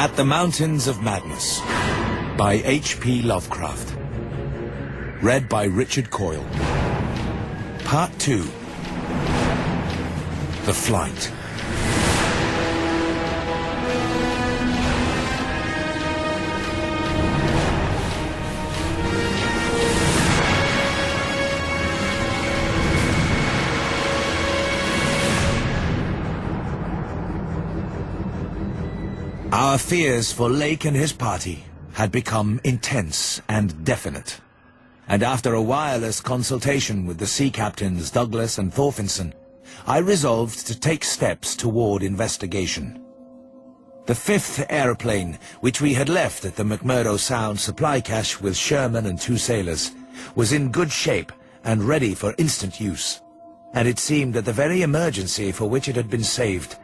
At the Mountains of Madness by H.P. Lovecraft. Read by Richard Coyle. Part 2. The Flight. Our fears for Lake and his party had become intense and definite, and after a wireless consultation with the sea captains Douglas and Thorfinson, I resolved to take steps toward investigation. The fifth aeroplane, which we had left at the McMurdo Sound supply cache with Sherman and 2 sailors, was in good shape and ready for instant use, and it seemed that the very emergency for which it had been saved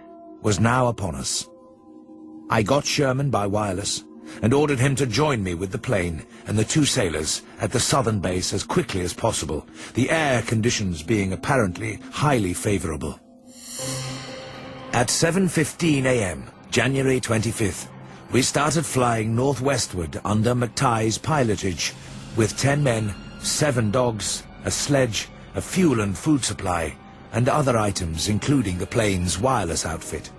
was now upon us. I got Sherman by wireless and ordered him to join me with the plane and the 2 sailors at the southern base as quickly as possible, the air conditions being apparently highly favorable. At 7:15 a.m., January 25th, we started flying northwestward under McTighe's pilotage with 10 men, 7 dogs, a sledge, a fuel and food supply, and other items including the plane's wireless outfit.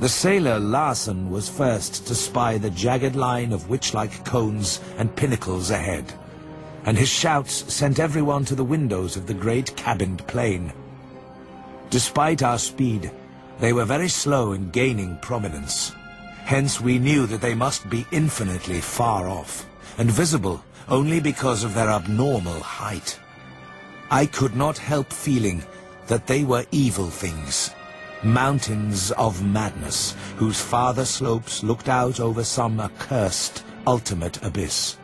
The sailor Larson was first to spy the jagged line of witch-like cones and pinnacles ahead, and his shouts sent everyone to the windows of the great cabined plane. Despite our speed, they were very slow in gaining prominence. Hence we knew that they must be infinitely far off, and visible only because of their abnormal height. I could not help feeling that they were evil things. Mountains of madness, whose farther slopes looked out over some accursed ultimate abyss.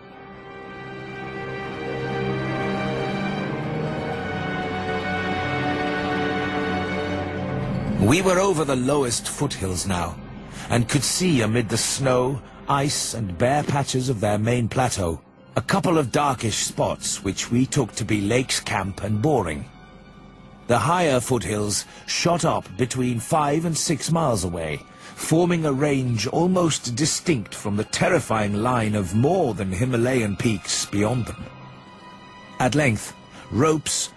We were over the lowest foothills now, and could see amid the snow, ice, and bare patches of their main plateau a couple of darkish spots which we took to be Lake's camp and mooring. The higher foothills shot up between 5 and 6 miles away, forming a range almost distinct from the terrifying line of more than Himalayan peaks beyond them. At length, Ropes,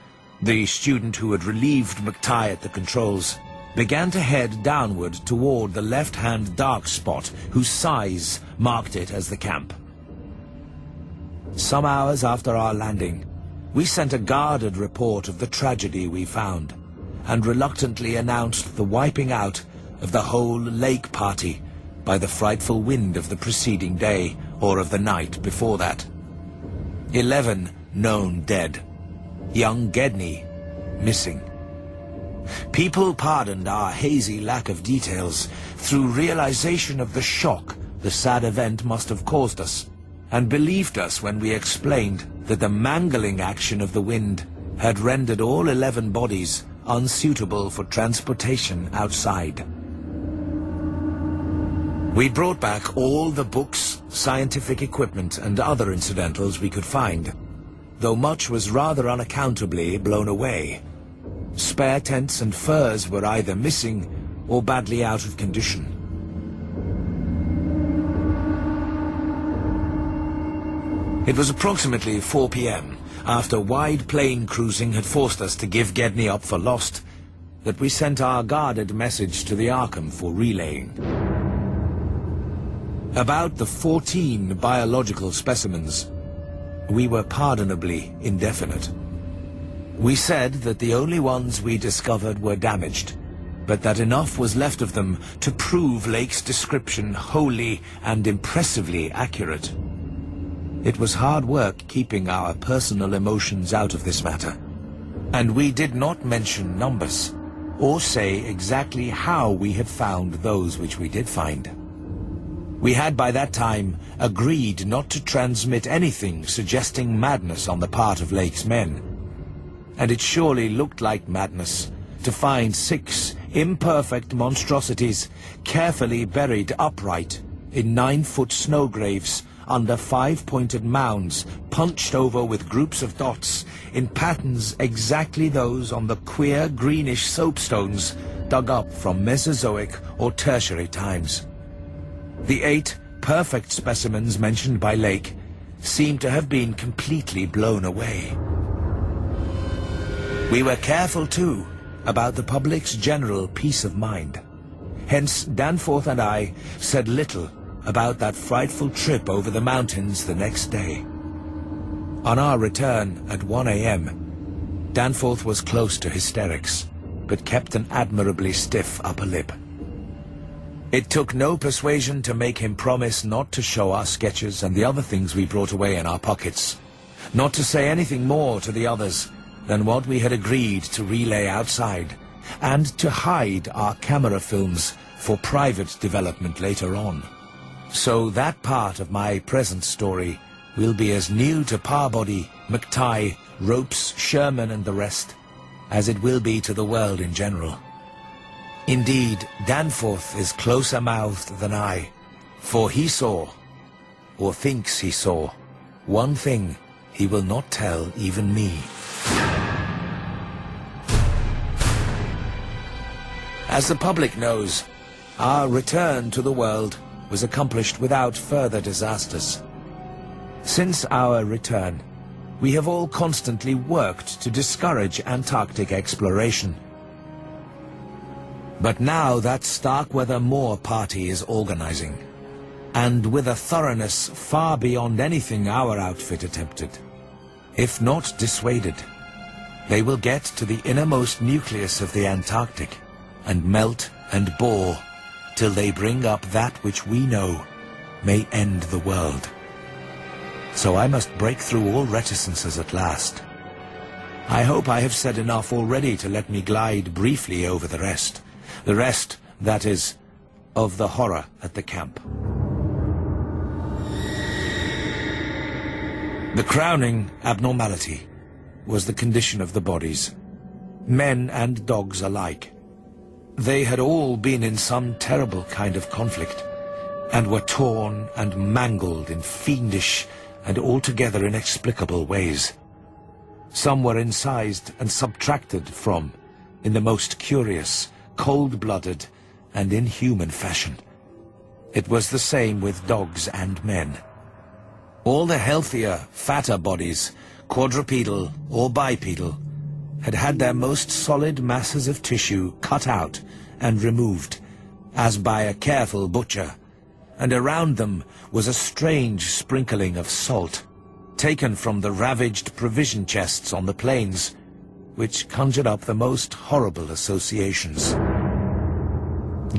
the student who had relieved McTighe at the controls, began to head downward toward the left-hand dark spot whose size marked it as the camp. Some hours after our landing, we sent a guarded report of the tragedy we found, and reluctantly announced the wiping out of the whole Lake party by the frightful wind of the preceding day, or of the night before that. 11 known dead. Young Gedney missing. People pardoned our hazy lack of details through realization of the shock the sad event must have caused us, and believed us when we explained that the mangling action of the wind had rendered all 11 bodies unsuitable for transportation outside. We brought back all the books, scientific equipment, and other incidentals we could find, though much was rather unaccountably blown away. Spare tents and furs were either missing or badly out of condition. It was approximately 4 p.m., after wide plain cruising had forced us to give Gedney up for lost, that we sent our guarded message to the Arkham for relaying. About the 14 biological specimens, we were pardonably indefinite. We said that the only ones we discovered were damaged, but that enough was left of them to prove Lake's description wholly and impressively accurate. It was hard work keeping our personal emotions out of this matter, and we did not mention numbers, or say exactly how we had found those which we did find. We had by that time agreed not to transmit anything suggesting madness on the part of Lake's men, and it surely looked like madness to find 6 imperfect monstrosities carefully buried upright in 9-foot snow graves under 5-pointed mounds punched over with groups of dots in patterns exactly those on the queer greenish soapstones dug up from Mesozoic or Tertiary times. The 8 perfect specimens mentioned by Lake seem to have been completely blown away. We were careful, too, about the public's general peace of mind. Hence, Danforth and I said little about that frightful trip over the mountains the next day. On our return at 1 a.m., Danforth was close to hysterics, but kept an admirably stiff upper lip. It took no persuasion to make him promise not to show our sketches and the other things we brought away in our pockets, not to say anything more to the others than what we had agreed to relay outside, and to hide our camera films for private development later on. So that part of my present story will be as new to Parbody, McTighe, Ropes, Sherman and the rest as it will be to the world in general. Indeed, Danforth is closer-mouthed than I, for he saw, or thinks he saw, one thing he will not tell even me. As the public knows, our return to the world was accomplished without further disasters. Since our return, we have all constantly worked to discourage Antarctic exploration. But now that Starkweather Moor party is organizing, and with a thoroughness far beyond anything our outfit attempted. If not dissuaded, they will get to the innermost nucleus of the Antarctic and melt and bore till they bring up that which we know may end the world. So I must break through all reticences at last. I hope I have said enough already to let me glide briefly over the rest, that is, of the horror at the camp. The crowning abnormality was the condition of the bodies, men and dogs alike. They had all been in some terrible kind of conflict, and were torn and mangled in fiendish and altogether inexplicable ways. Some were incised and subtracted from in the most curious, cold-blooded and inhuman fashion. It was the same with dogs and men. All the healthier, fatter bodies, quadrupedal or bipedal, had had their most solid masses of tissue cut out and removed, as by a careful butcher, and around them was a strange sprinkling of salt, taken from the ravaged provision chests on the plains, which conjured up the most horrible associations.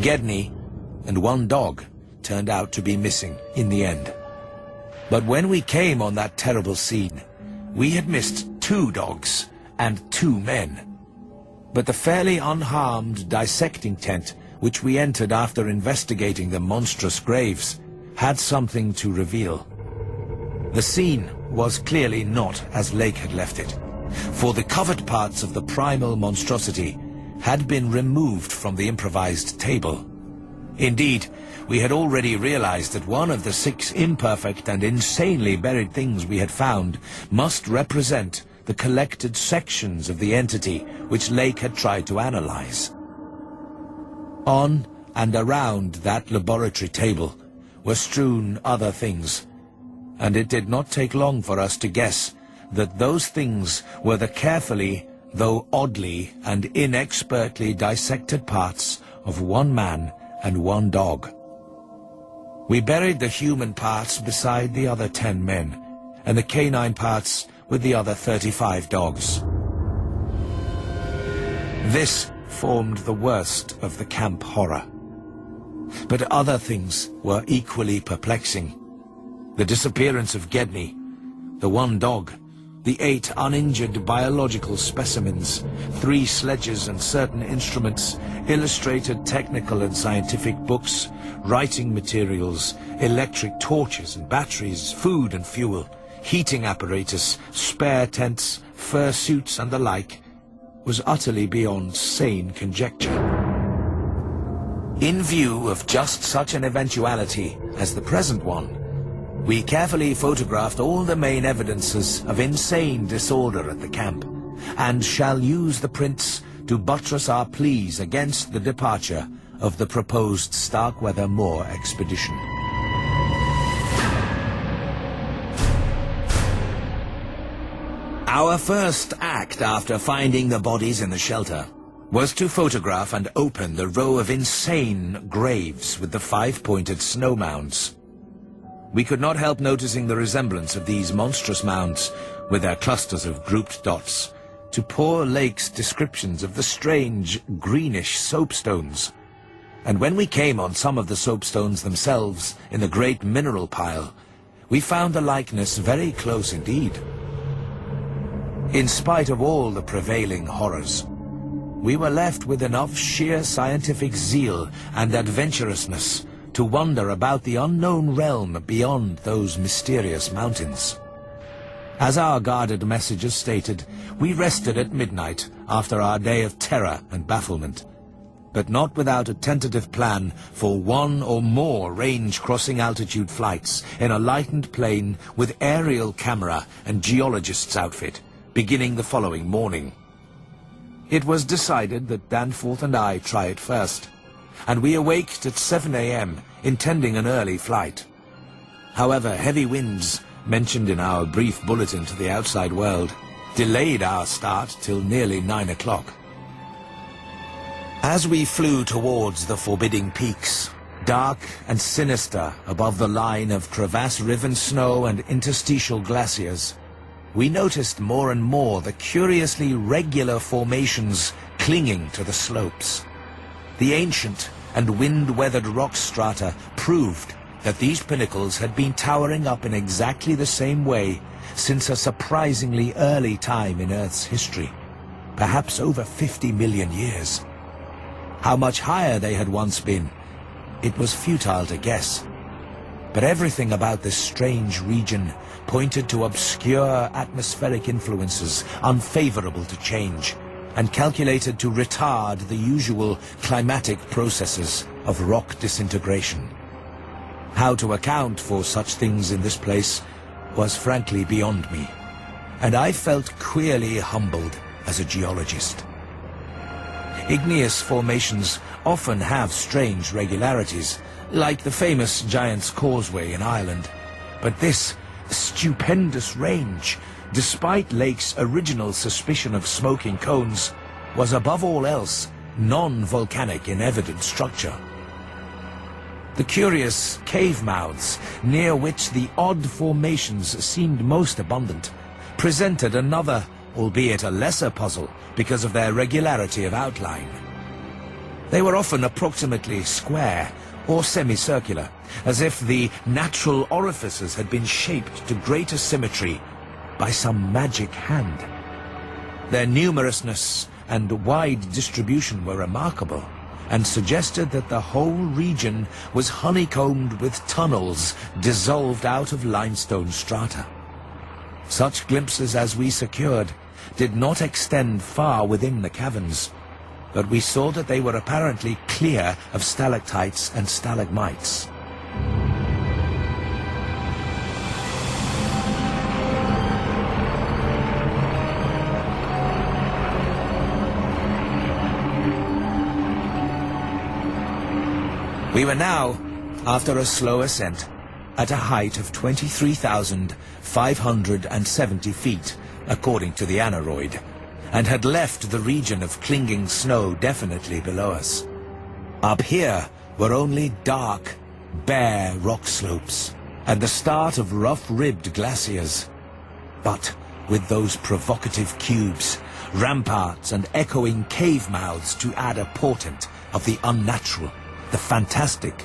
Gedney and one dog turned out to be missing in the end. But when we came on that terrible scene, we had missed 2 dogs and 2 men. But the fairly unharmed dissecting tent, which we entered after investigating the monstrous graves, had something to reveal. The scene was clearly not as Lake had left it, for the covered parts of the primal monstrosity had been removed from the improvised table. Indeed, we had already realized that one of the 6 imperfect and insanely buried things we had found must represent the collected sections of the entity which Lake had tried to analyze. On and around that laboratory table were strewn other things, and it did not take long for us to guess that those things were the carefully, though oddly and inexpertly dissected parts of 1 man and 1 dog. We buried the human parts beside the other 10 men, and the canine parts with the other 35 dogs. This formed the worst of the camp horror. But other things were equally perplexing. The disappearance of Gedney, the 1 dog, the 8 uninjured biological specimens, 3 sledges and certain instruments, illustrated technical and scientific books, writing materials, electric torches and batteries, food and fuel, heating apparatus, spare tents, fur suits and the like, was utterly beyond sane conjecture. In view of just such an eventuality as the present one, we carefully photographed all the main evidences of insane disorder at the camp, and shall use the prints to buttress our pleas against the departure of the proposed Starkweather Moor expedition. Our first act after finding the bodies in the shelter was to photograph and open the row of insane graves with the five-pointed snow mounds. We could not help noticing the resemblance of these monstrous mounds, with their clusters of grouped dots, to poor Lake's descriptions of the strange, greenish soapstones. And when we came on some of the soapstones themselves in the great mineral pile, we found the likeness very close indeed. In spite of all the prevailing horrors, we were left with enough sheer scientific zeal and adventurousness to wander about the unknown realm beyond those mysterious mountains. As our guarded messages stated, we rested at midnight after our day of terror and bafflement, but not without a tentative plan for one or more range-crossing altitude flights in a lightened plane with aerial camera and geologist's outfit, beginning the following morning. It was decided that Danforth and I try it first, and we awaked at 7 a.m., intending an early flight. However, heavy winds, mentioned in our brief bulletin to the outside world, delayed our start till nearly 9 o'clock. As we flew towards the forbidding peaks, dark and sinister above the line of crevasse-riven snow and interstitial glaciers, we noticed more and more the curiously regular formations clinging to the slopes. The ancient and wind-weathered rock strata proved that these pinnacles had been towering up in exactly the same way since a surprisingly early time in Earth's history, perhaps over 50 million years. How much higher they had once been, it was futile to guess. But everything about this strange region pointed to obscure atmospheric influences unfavorable to change, and calculated to retard the usual climatic processes of rock disintegration. How to account for such things in this place was frankly beyond me, and I felt queerly humbled as a geologist. Igneous formations often have strange regularities, like the famous Giant's Causeway in Ireland, but this stupendous range, despite Lake's original suspicion of smoking cones, was above all else non-volcanic in evident structure. The curious cave mouths, near which the odd formations seemed most abundant, presented another, albeit a lesser puzzle, because of their regularity of outline. They were often approximately square or semicircular, as if the natural orifices had been shaped to greater symmetry by some magic hand. Their numerousness and wide distribution were remarkable, and suggested that the whole region was honeycombed with tunnels dissolved out of limestone strata. Such glimpses as we secured did not extend far within the caverns, but we saw that they were apparently clear of stalactites and stalagmites. We were now, after a slow ascent, at a height of 23,570 feet, according to the aneroid, and had left the region of clinging snow definitely below us. Up here were only dark, bare rock slopes, and the start of rough-ribbed glaciers. But with those provocative cubes, ramparts, and echoing cave mouths to add a portent of the unnatural, the fantastic,